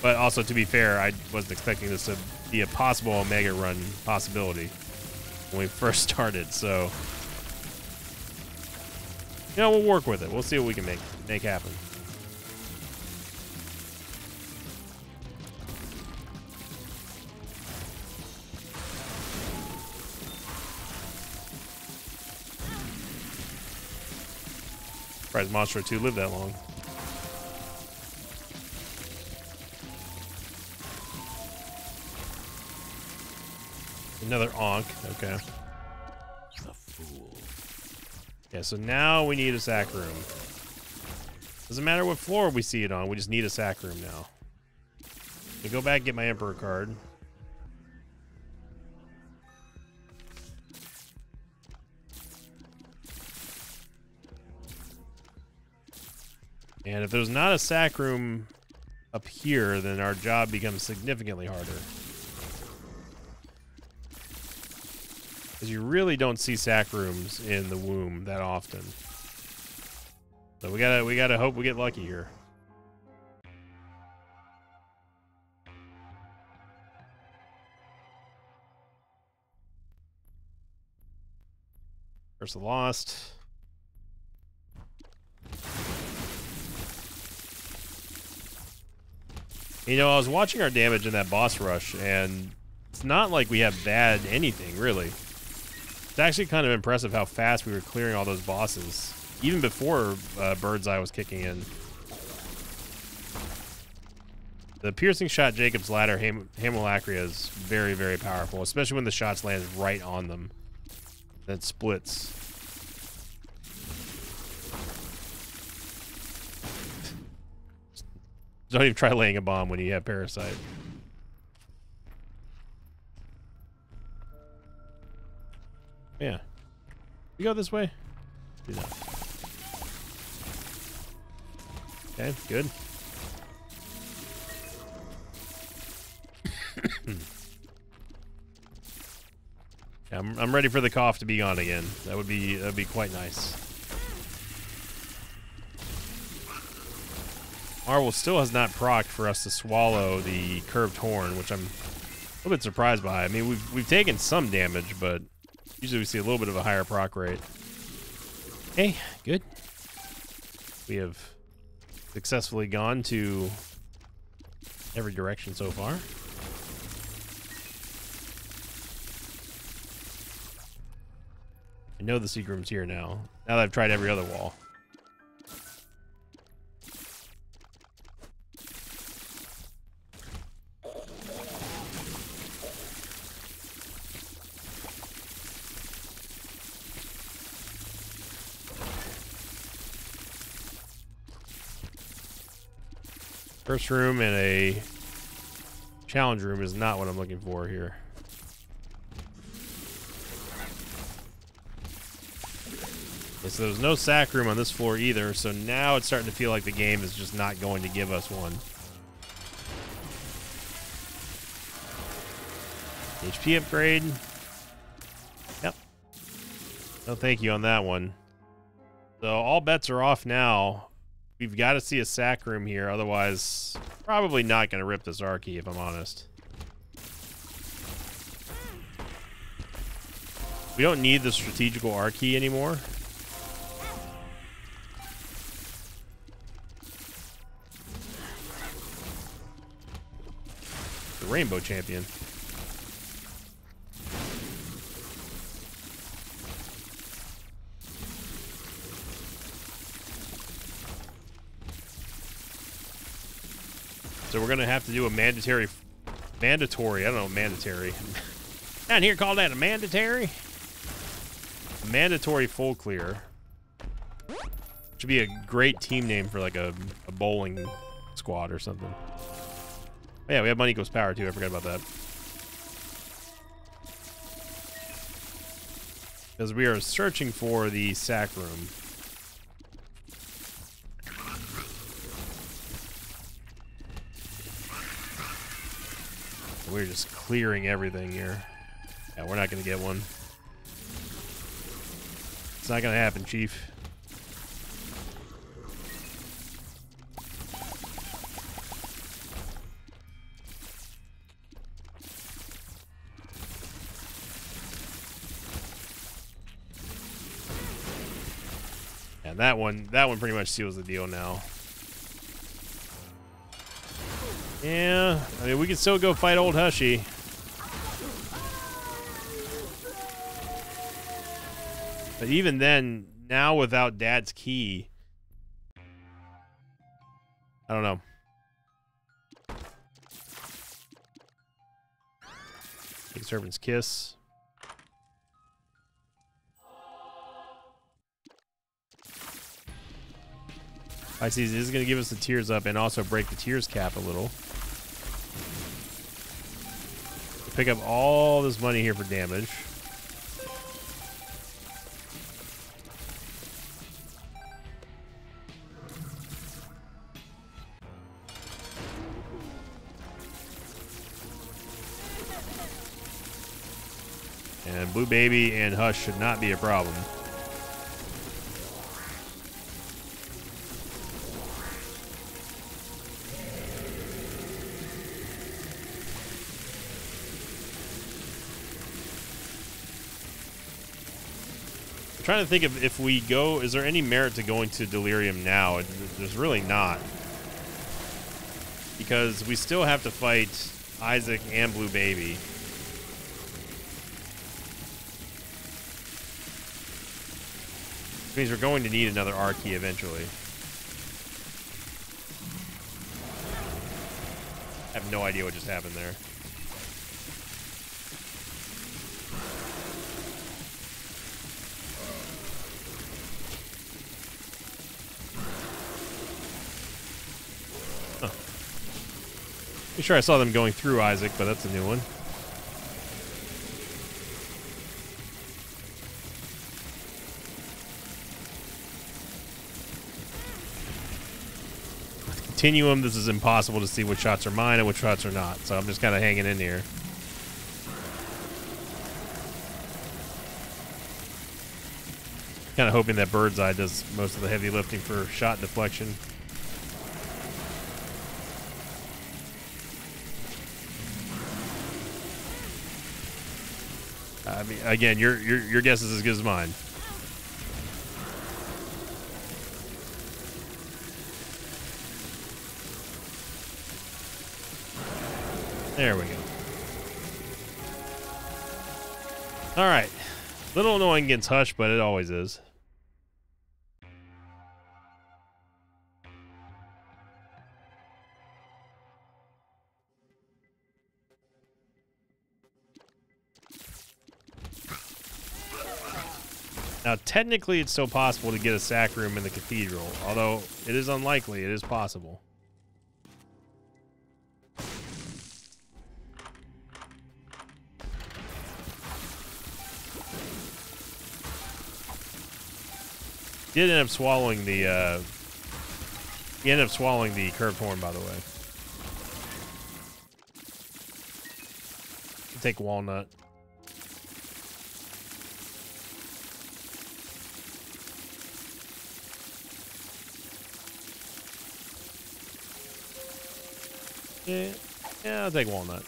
But also, to be fair, I wasn't expecting this to be a possible Omega run possibility when we first started, so you know, we'll work with it. We'll see what we can make happen. Surprised Monstro 2 lived that long. Another Ankh. Okay. The fool. Yeah, so now we need a sack room. Doesn't matter what floor we see it on, we just need a sack room now. I go back and get my Emperor card. And if there's not a sack room up here, then our job becomes significantly harder. Because you really don't see sack rooms in the womb that often. So we gotta hope we get lucky here. Curse of the Lost. You know, I was watching our damage in that boss rush, and it's not like we have bad anything, really. It's actually kind of impressive how fast we were clearing all those bosses, even before Bird's Eye was kicking in. The piercing shot Jacob's Ladder Hamulacria is very, very powerful, especially when the shots land right on them. That splits. Don't even try laying a bomb when you have Parasite. Yeah. You go this way? Do that. Okay, good. Yeah, I'm ready for the cough to be gone again. That'd be quite nice. Marvel still has not procced for us to swallow the curved horn, which I'm a little bit surprised by. I mean, we've taken some damage, but usually we see a little bit of a higher proc rate. Okay, good. We have successfully gone to every direction so far. I know the secret room's here now. Now that I've tried every other wall. First room and a challenge room is not what I'm looking for here. Okay, so there's no sack room on this floor either, so now it's starting to feel like the game is just not going to give us one. HP upgrade. Yep. No thank you on that one. So all bets are off now. We've got to see a sack room here, otherwise probably not going to rip this R-key, if I'm honest. We don't need the strategical R-key anymore. The Rainbow Champion. So we're gonna have to do a mandatory, I don't know, mandatory. Down here call that a mandatory? A mandatory full clear. Should be a great team name for like a bowling squad or something. Oh, yeah, we have Money Equals Power too, I forgot about that. Because we are searching for the sack room. We're just clearing everything here. Yeah, we're not going to get one. It's not going to happen, Chief. Yeah, that one pretty much seals the deal now. Yeah, I mean, we can still go fight old Hushy. But even then, now without Dad's key, I don't know. Take Serpent's Kiss. I see this is going to give us the tears up and also break the tears cap a little. Pick up all this money here for damage. And Blue Baby and Hush should not be a problem. I'm trying to think of if we go, is there any merit to going to Delirium now? There's really not. Because we still have to fight Isaac and Blue Baby. Which means we're going to need another R key eventually. I have no idea what just happened there. Huh. Pretty sure I saw them going through Isaac, but that's a new one. Continuum, this is impossible to see which shots are mine and which shots are not, so I'm just kind of hanging in here. Kind of hoping that Bird's Eye does most of the heavy lifting for shot deflection. I mean, again, your guess is as good as mine. There we go. All right. Little annoying against Hush, but it always is. Now, technically, it's still possible to get a sack room in the cathedral, although it is unlikely. It is possible. Did end up swallowing the he ended up swallowing the curved horn, by the way. Take walnut. Yeah, I'll take walnut.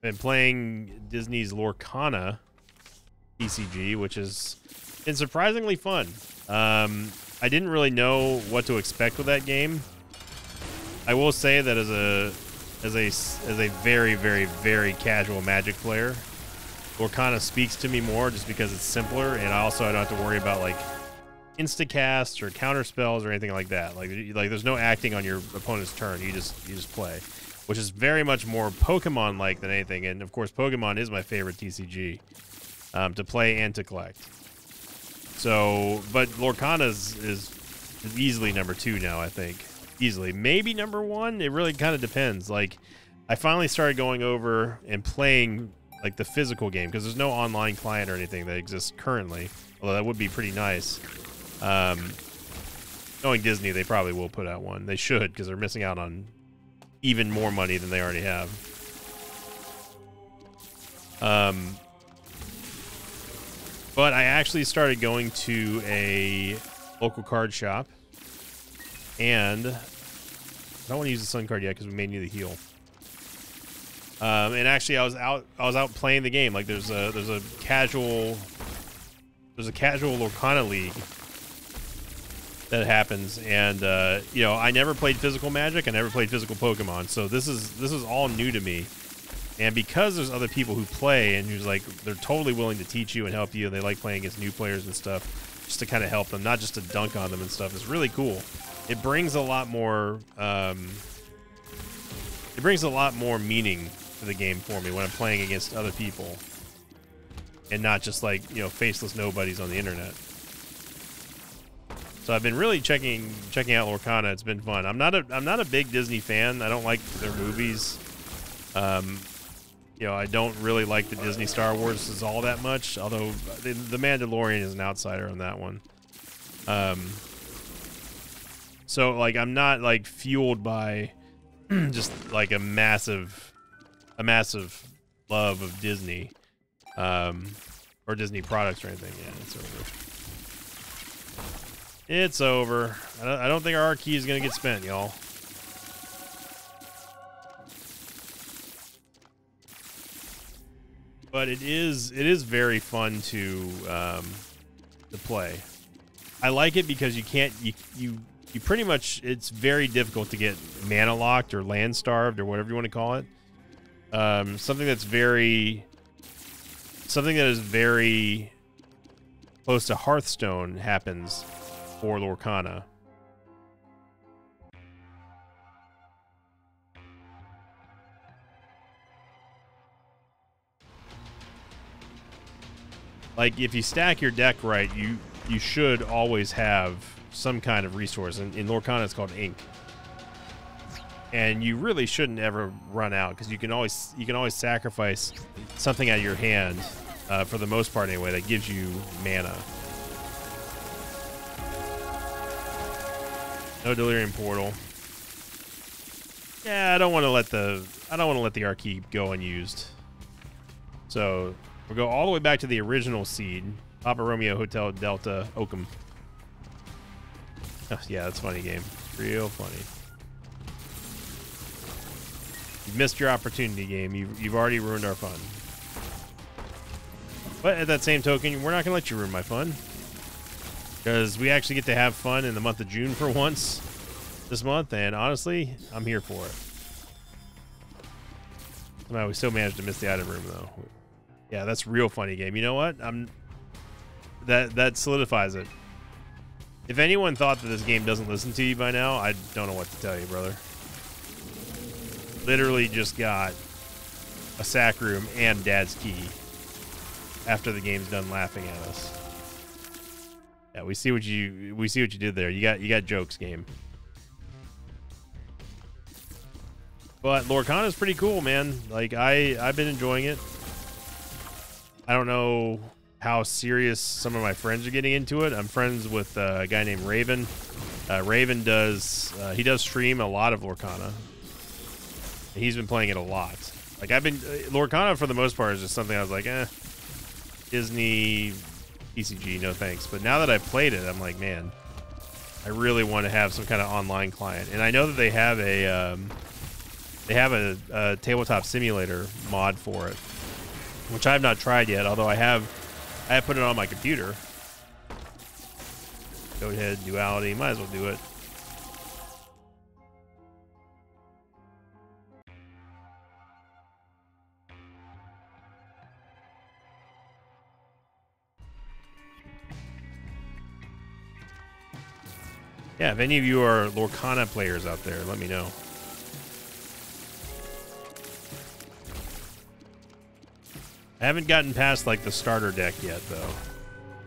Been playing Disney's Lorcana TCG, which has been surprisingly fun. I didn't really know what to expect with that game. I will say that as a very, very, very casual Magic player, Lorcana speaks to me more just because it's simpler, and I don't have to worry about like instacasts or counter spells or anything like that. Like there's no acting on your opponent's turn. You just play, which is very much more Pokemon like than anything. And of course, Pokemon is my favorite TCG. To play and to collect. So, but Lorcana is easily number 2 now, I think. Easily. Maybe number 1. It really kind of depends. Like, I finally started going over and playing, like, the physical game, because there's no online client or anything that exists currently, although that would be pretty nice. Knowing Disney, they probably will put out one. They should, because they're missing out on even more money than they already have. But I actually started going to a local card shop, and I don't want to use the Sun card yet because we may need the heal. And actually, I was out playing the game. Like there's a casual Lorcana league that happens, and you know, I never played physical Magic. I never played physical Pokemon, so this is all new to me. And because there's other people who play and who's like, they're totally willing to teach you and help you, and they like playing against new players and stuff, just to kind of help them, not just to dunk on them and stuff. It's really cool. It brings a lot more. It brings a lot more meaning to the game for me when I'm playing against other people, and not just like, you know, faceless nobodies on the internet. So I've been really checking out Lorcana. It's been fun. I'm not a big Disney fan. I don't like their movies. You know, I don't really like the Disney Star Wars all that much, although the Mandalorian is an outsider on that one. So like I'm not like fueled by just like a massive love of Disney, or Disney products or anything. Yeah, it's over. It's over. I don't think our R key is gonna get spent, y'all. But it is very fun to play. I like it because you can't you pretty much, it's very difficult to get mana locked or land starved or whatever you want to call it. Something that is very close to Hearthstone happens for Lorcana. Like, if you stack your deck right, you should always have some kind of resource. In Lorcana, it's called ink, and you really shouldn't ever run out, because you can always sacrifice something out of your hand, for the most part anyway, that gives you mana. No Delirium Portal. Yeah, I don't want to let the R key go unused. So we'll go all the way back to the original seed. Papa Romeo Hotel Delta Oakham. Oh, yeah, that's a funny game. Real funny. You've missed your opportunity, game. You've already ruined our fun. But at that same token, we're not going to let you ruin my fun, because we actually get to have fun in the month of June for once this month, and honestly, I'm here for it. Somehow we still managed to miss the item room, though. Yeah, that's real funny, game. You know what? That solidifies it. If anyone thought that this game doesn't listen to you by now, I don't know what to tell you, brother. Literally just got a sack room and dad's key after the game's done laughing at us. Yeah, we see what you did there. You got jokes, game. But Lorcana is pretty cool, man. Like, I've been enjoying it. I don't know how serious some of my friends are getting into it. I'm friends with a guy named Raven. Raven does stream a lot of Lorcana. He's been playing it a lot. Like, Lorcana for the most part is just something I was like, Disney ECG, no thanks. But now that I've played it, I'm like, man, I really want to have some kind of online client. And I know that they have a tabletop simulator mod for it, which I have not tried yet, although I have put it on my computer. Go ahead, Duality, might as well do it. Yeah, if any of you are Lorcana players out there, let me know. I haven't gotten past like the starter deck yet, though.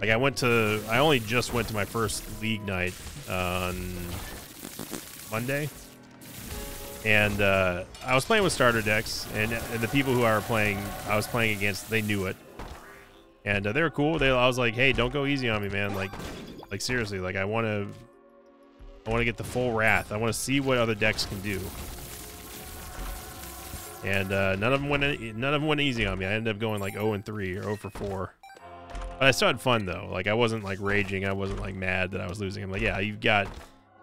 Like, I only just went to my first league night on Monday, and I was playing with starter decks, and the people who I was playing against, they knew it, and they were cool. I was like, hey, don't go easy on me, man. Like seriously, like I want to get the full wrath. I want to see what other decks can do. And none of them went easy on me. I ended up going like 0-3 or 0 for 4. But I still had fun, though. Like, I wasn't like raging. I wasn't like mad that I was losing. I'm like, yeah, you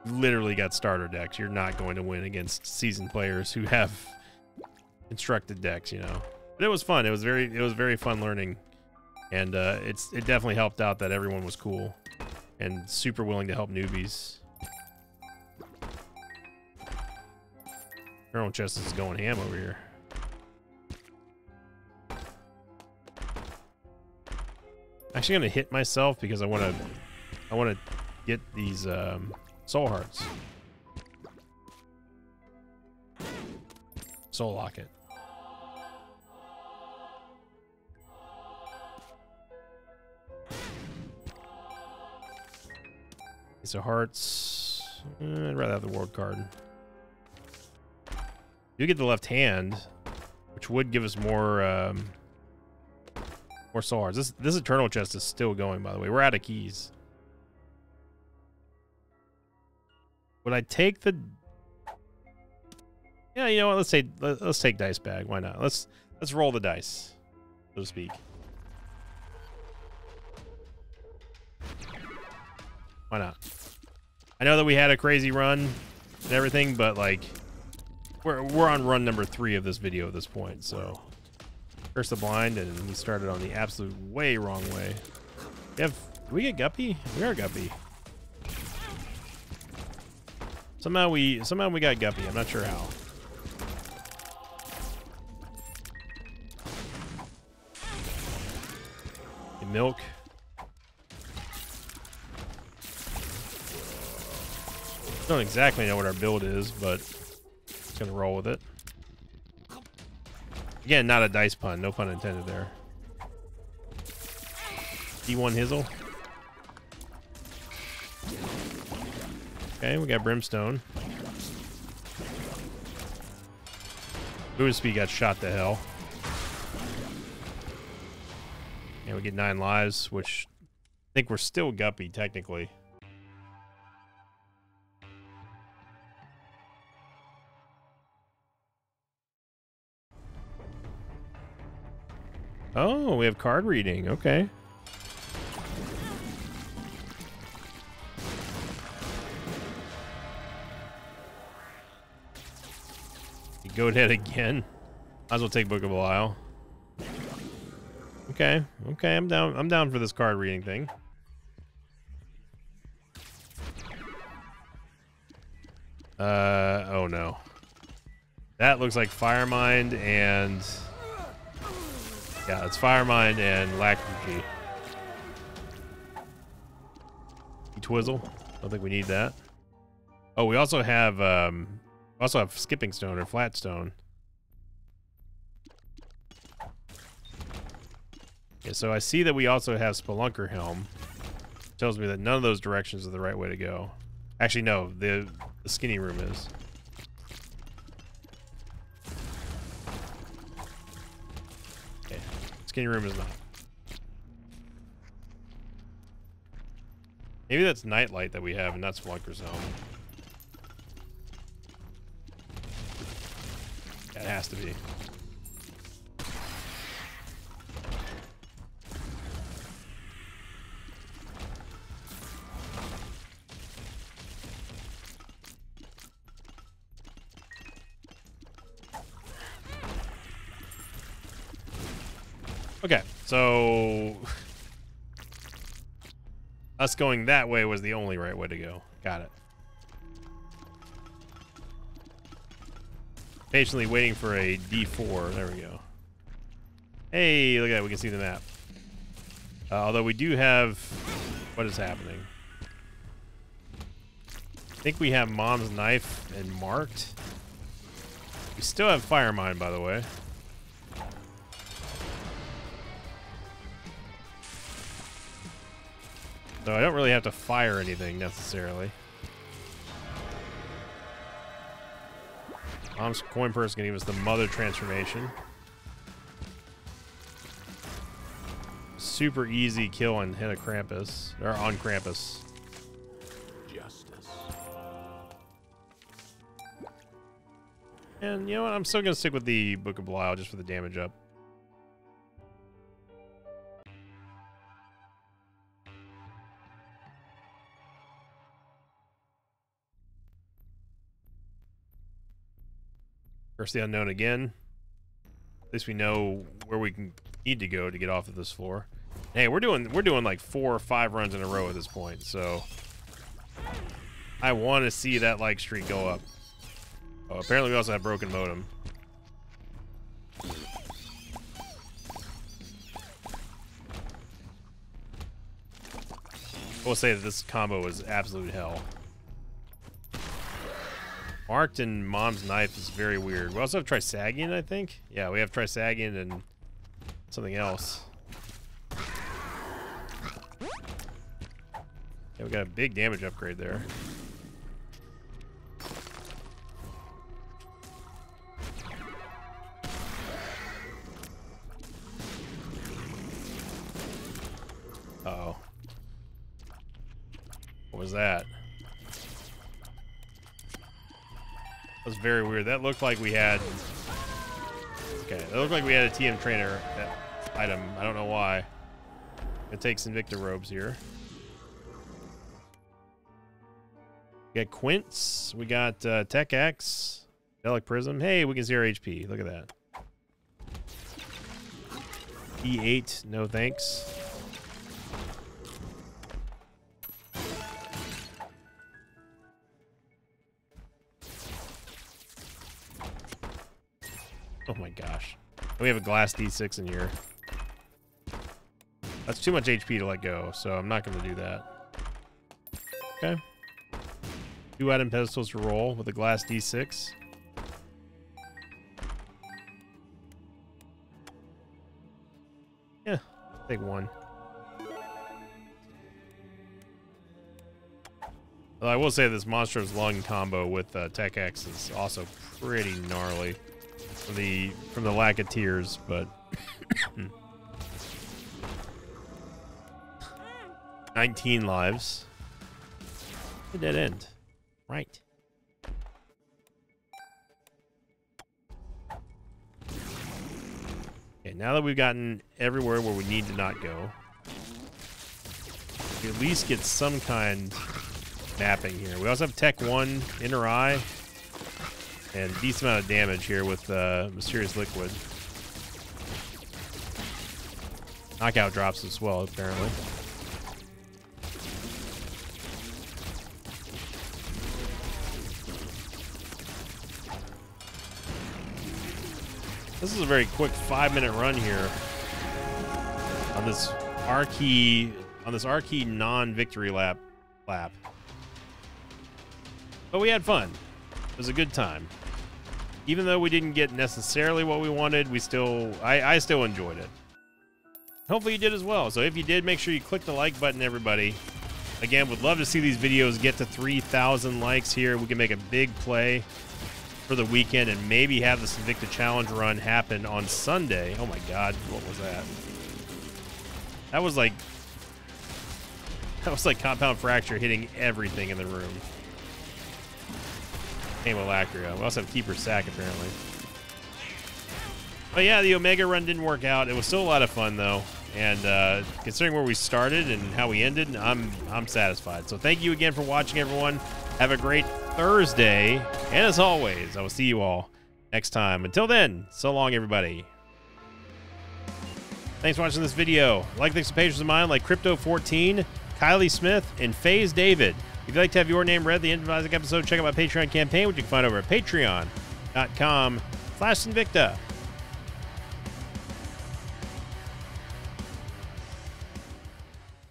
literally got starter decks. You're not going to win against seasoned players who have constructed decks, you know. But it was fun. It was very fun learning, and it definitely helped out that everyone was cool and super willing to help newbies. Colonel Chest is going ham over here. Actually, gonna hit myself because I want to I want to get these soul hearts. Soul locket. Ace of hearts. I'd rather have the world card. You get the left hand, which would give us more more soul hearts. This eternal chest is still going, by the way. We're out of keys. Would I take the? Yeah, you know what? Let's take dice bag. Why not? Let's roll the dice, so to speak. Why not? I know that we had a crazy run and everything, but like we're on run number 3 of this video at this point. So curse the blind, and we started on the absolute way wrong way. Do we get Guppy? We are Guppy. Somehow we got Guppy. I'm not sure how. Milk. Don't exactly know what our build is, but just gonna roll with it. Again, not a dice pun. No pun intended there. D1 Hizzle. Okay, we got Brimstone. Bootispeed got shot to hell. And we get 9 lives, which I think we're still Guppy, technically. Oh, we have card reading. Okay. Go ahead again. Might as well take Book of Belial. Okay, okay, I'm down for this card reading thing. Oh no. That looks like Firemind and yeah, it's Firemind and Lacrity. Twizzle. Don't think we need that. Oh, we also have Skipping Stone or Flat Stone. Okay, so I see that we also have Spelunker Helm. Tells me that none of those directions are the right way to go. Actually, no, the skinny room is. Okay, skinny room is not. Maybe that's Nightlight that we have, and not Spelunker's Helm. That has to be. Okay, so us going that way was the only right way to go. Got it. Patiently waiting for a D4. There we go. Hey, look at that. We can see the map. Although we do have... What is happening? I think we have Mom's Knife and Marked. We still have Firemind, by the way. So I don't really have to fire anything necessarily. Mom's Coin Purse is going to give us the Mother Transformation. Super easy kill and hit a Krampus. Or on Krampus. Justice. And you know what? I'm still going to stick with the Book of Belial just for the damage up. Curse the Unknown again. At least we know where we need to go to get off of this floor. Hey, we're doing like 4 or 5 runs in a row at this point, so I want to see that like streak go up. Oh, apparently we also have Broken Modem. I will say that this combo is absolute hell. Marked and Mom's Knife is very weird. We also have Trisagion, I think. Yeah, we have Trisagion and something else. Yeah, we got a big damage upgrade there. Uh-oh. What was that? That was very weird. That looked like we had... Okay, that looked like we had a TM trainer item. I don't know why. It takes Invicta robes here. We got Quince. We got Tech X. Delic Prism. Hey, we can see our HP. Look at that. E8. No thanks. Oh my gosh. We have a glass D6 in here. That's too much HP to let go, so I'm not going to do that. Okay. 2 item pedestals to roll with a glass D6. Yeah, take 1. Well, I will say this Monster's Lung combo with Tech X is also pretty gnarly. From the lack of tears, but 19 lives. A dead end. Right. Okay, now that we've gotten everywhere where we need to not go, we at least get some kind of mapping here. We also have Tech 1, Inner Eye. And a decent amount of damage here with Mysterious Liquid. Knockout drops as well, apparently. This is a very quick 5-minute run here on this Archie non-victory lap. But we had fun. It was a good time. Even though we didn't get necessarily what we wanted, I still enjoyed it. Hopefully you did as well. So if you did, make sure you click the like button, everybody. Again, would love to see these videos get to 3,000 likes here. We can make a big play for the weekend and maybe have this Invicta Challenge run happen on Sunday. Oh my God, what was that? That was like Compound Fracture hitting everything in the room. Amolacria. We also have Keeper Sack, apparently. But yeah, the Omega run didn't work out. It was still a lot of fun, though. And considering where we started and how we ended, I'm satisfied. So thank you again for watching, everyone. Have a great Thursday. And as always, I will see you all next time. Until then, so long, everybody. Thanks for watching this video. Like the pages of mine like Crypto14, Kylie Smith, and FaZe David. If you'd like to have your name read at the end of the episode, check out my Patreon campaign, which you can find over at patreon.com/Invicta.